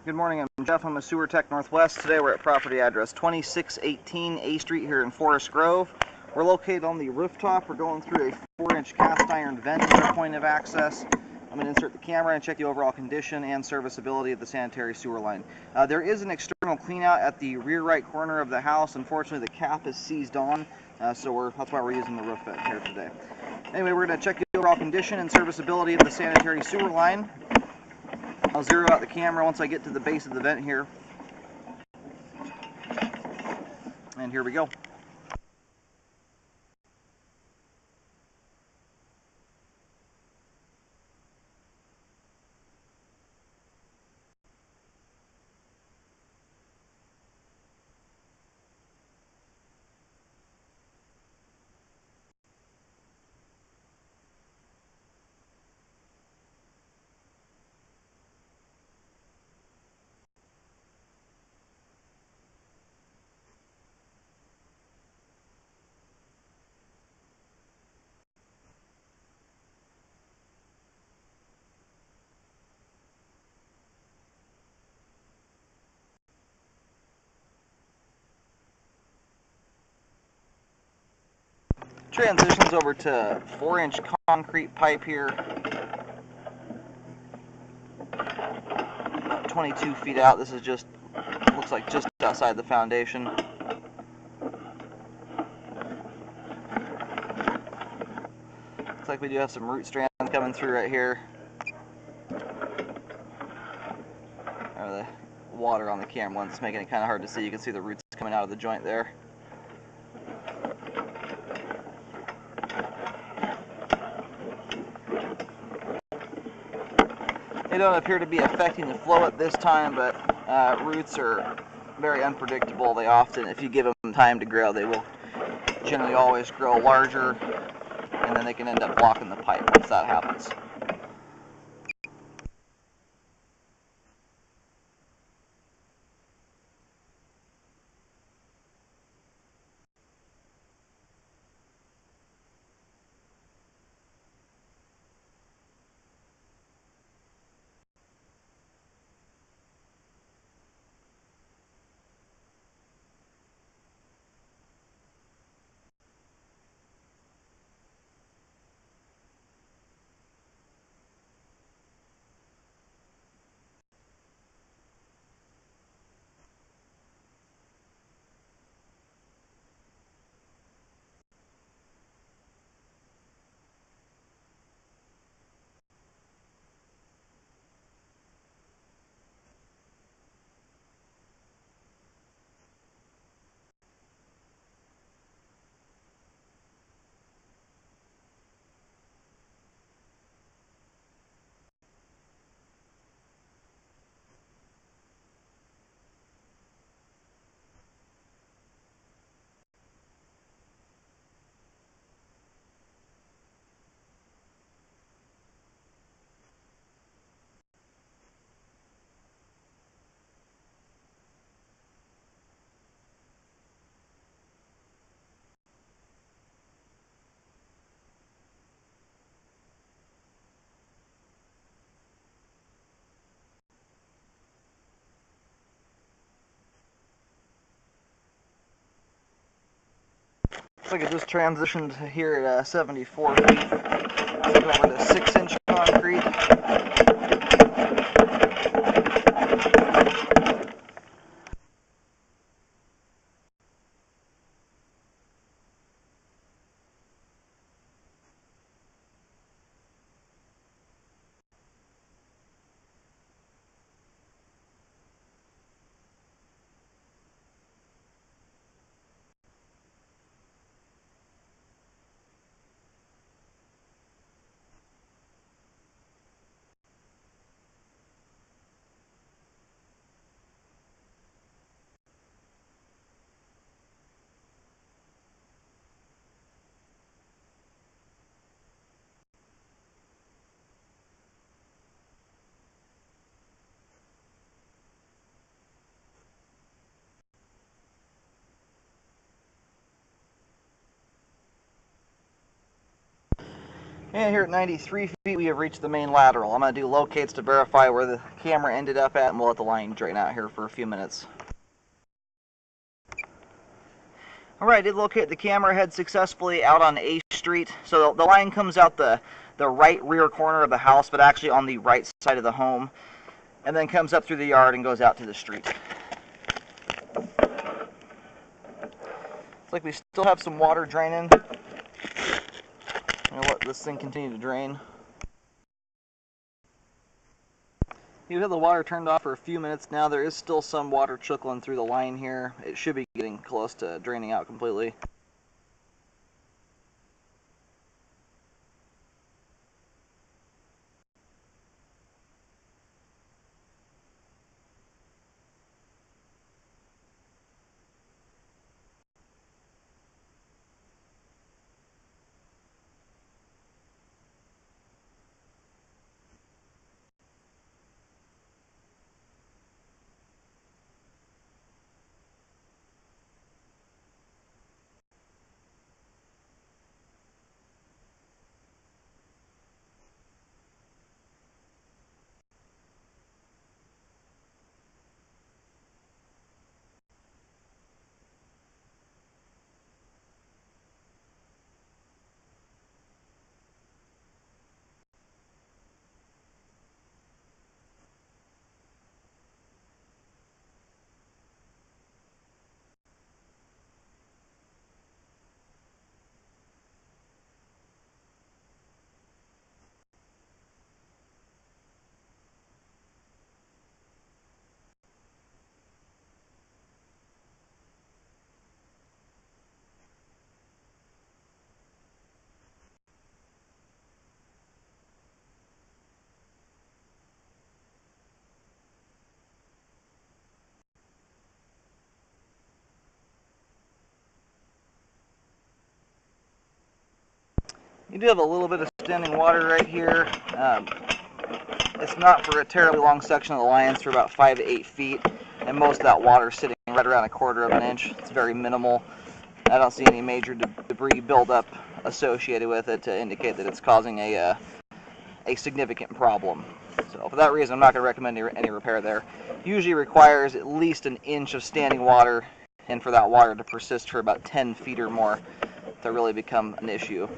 Good morning, I'm Jeff. I'm a Sewer Tech Northwest. Today we're at property address 2618 A Street here in Forest Grove. We're located on the rooftop. We're going through a 4-inch cast iron vent as our point of access. I'm going to insert the camera and check the overall condition and serviceability of the sanitary sewer line. There is an external cleanout at the rear right corner of the house. Unfortunately, the cap is seized on, that's why we're using the roof vent here today. Anyway, we're going to check the overall condition and serviceability of the sanitary sewer line. I'll zero out the camera once I get to the base of the vent here. And here we go. Transitions over to 4-inch concrete pipe here. About 22 feet out. This is looks like just outside the foundation. Looks like we do have some root strands coming through right here. The water on the camera one's making it kind of hard to see. You can see the roots coming out of the joint there. They don't appear to be affecting the flow at this time, but roots are very unpredictable. They often, if you give them time to grow, they will generally always grow larger, and then they can end up blocking the pipe once that happens. Looks like it just transitioned here at 74 feet. Let's go over to 6-inch concrete. And here at 93 feet, we have reached the main lateral. I'm going to do locates to verify where the camera ended up at, and we'll let the line drain out here for a few minutes. Alright, did locate the camera head successfully out on A Street. So the line comes out the right rear corner of the house, but actually on the right side of the home, and then comes up through the yard and goes out to the street. Looks like we still have some water draining. I'm going to let this thing continue to drain. We've had the water turned off for a few minutes now. There is still some water trickling through the line here. It should be getting close to draining out completely. You do have a little bit of standing water right here. It's not for a terribly long section of the line. It's for about 5 to 8 feet, and most of that water is sitting right around 1/4 of an inch. It's very minimal. I don't see any major debris buildup associated with it to indicate that it's causing a significant problem. So for that reason, I'm not going to recommend any repair there. Usually requires at least 1 inch of standing water, and for that water to persist for about 10 feet or more to really become an issue.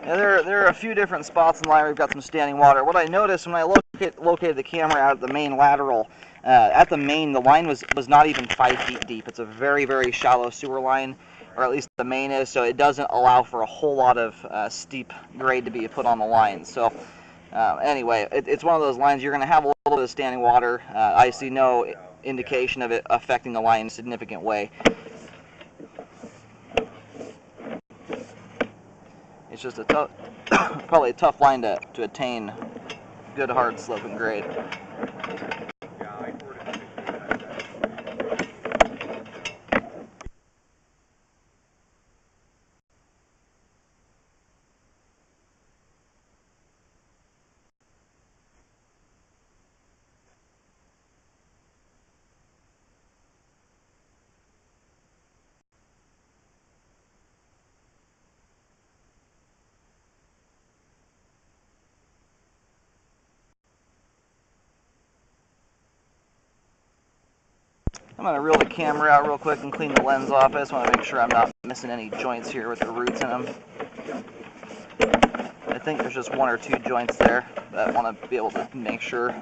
Yeah, there are a feet different spots in the line where we've got some standing water. What I noticed when I located the camera out at the main lateral, at the main, the line was not even 5 feet deep. It's a very, very shallow sewer line, or at least the main is, so it doesn't allow for a whole lot of steep grade to be put on the line. So anyway, it's one of those lines you're going to have a little bit of standing water. I see no indication of it affecting the line in a significant way. It's just probably a tough line to attain good hard slope and grade. I'm going to reel the camera out real quick and clean the lens off. I just want to make sure I'm not missing any joints here with the roots in them. I think there's just 1 or 2 joints there that I want to be able to make sure.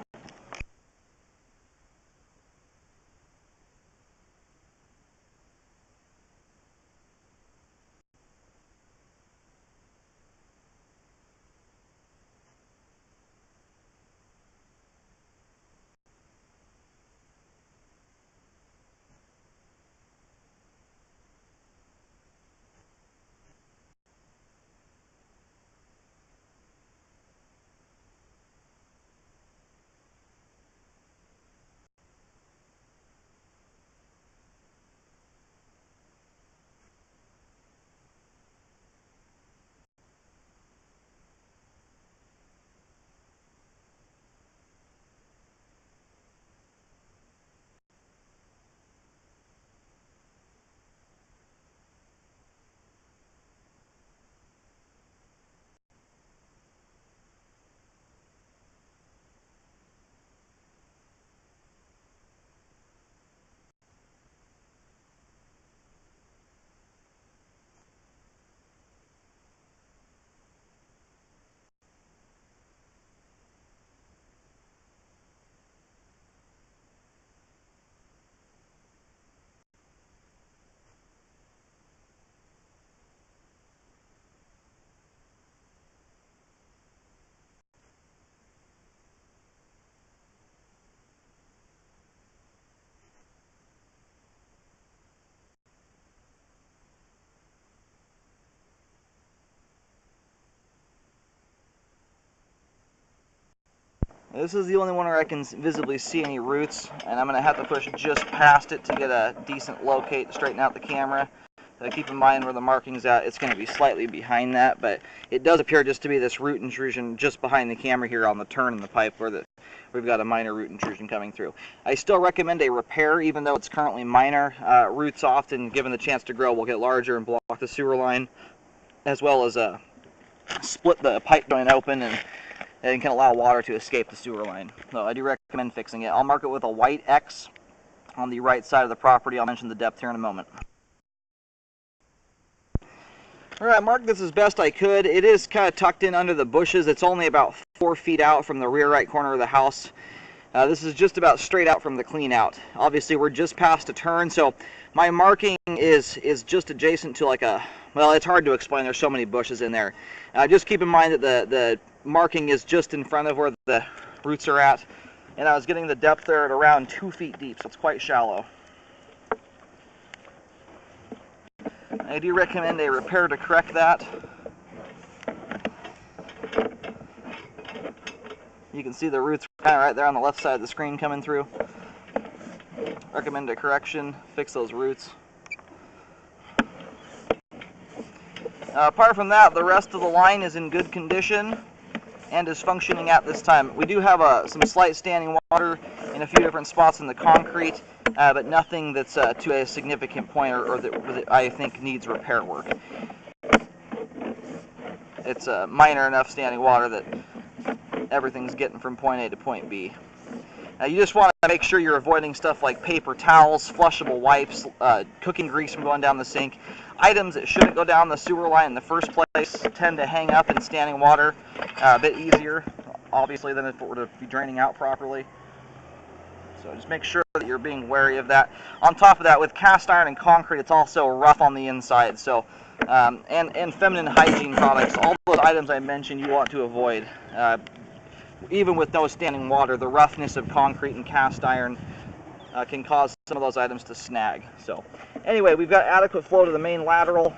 This is the only one where I can visibly see any roots, and I'm going to have to push just past it to get a decent locate to straighten out the camera. So keep in mind where the marking's at, it's going to be slightly behind that, but it does appear just to be this root intrusion just behind the camera here on the turn in the pipe where we've got a minor root intrusion coming through. I still recommend a repair even though it's currently minor. Roots often, given the chance to grow, will get larger and block the sewer line, as well as split the pipe joint open and can allow water to escape the sewer line. So I do recommend fixing it. I'll mark it with a white X on the right side of the property. I'll mention the depth here in a moment. Alright, I marked this as best I could. It is kind of tucked in under the bushes. It's only about 4 feet out from the rear right corner of the house. This is just about straight out from the clean out. Obviously we're just past a turn, so my marking is just adjacent to like a, well, it's hard to explain, there's so many bushes in there. Just keep in mind that the marking is just in front of where the roots are at, and I was getting the depth there at around 2 feet deep, so it's quite shallow. I do recommend a repair to correct that. You can see the roots kind of right there on the left side of the screen coming through. Recommend a correction, fix those roots. Apart from that, the rest of the line is in good condition and is functioning at this time. We do have some slight standing water in a few different spots in the concrete, but nothing that's to a significant point or that I think needs repair work. It's minor enough standing water that everything's getting from point A to point B. You just want to make sure you're avoiding stuff like paper towels, flushable wipes, cooking grease from going down the sink. Items that shouldn't go down the sewer line in the first place tend to hang up in standing water a bit easier, obviously, than if it were to be draining out properly. So just make sure that you're being wary of that. On top of that, with cast iron and concrete, it's also rough on the inside. So, and feminine hygiene products, all those items I mentioned you want to avoid. Even with no standing water, the roughness of concrete and cast iron can cause some of those items to snag. So anyway, we've got adequate flow to the main lateral.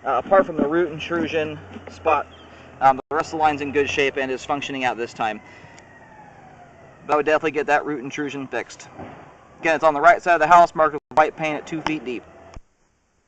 Apart from the root intrusion spot, the rest of the line's in good shape and is functioning at this time. But I would definitely get that root intrusion fixed. Again, it's on the right side of the house, marked with white paint at 2 feet deep.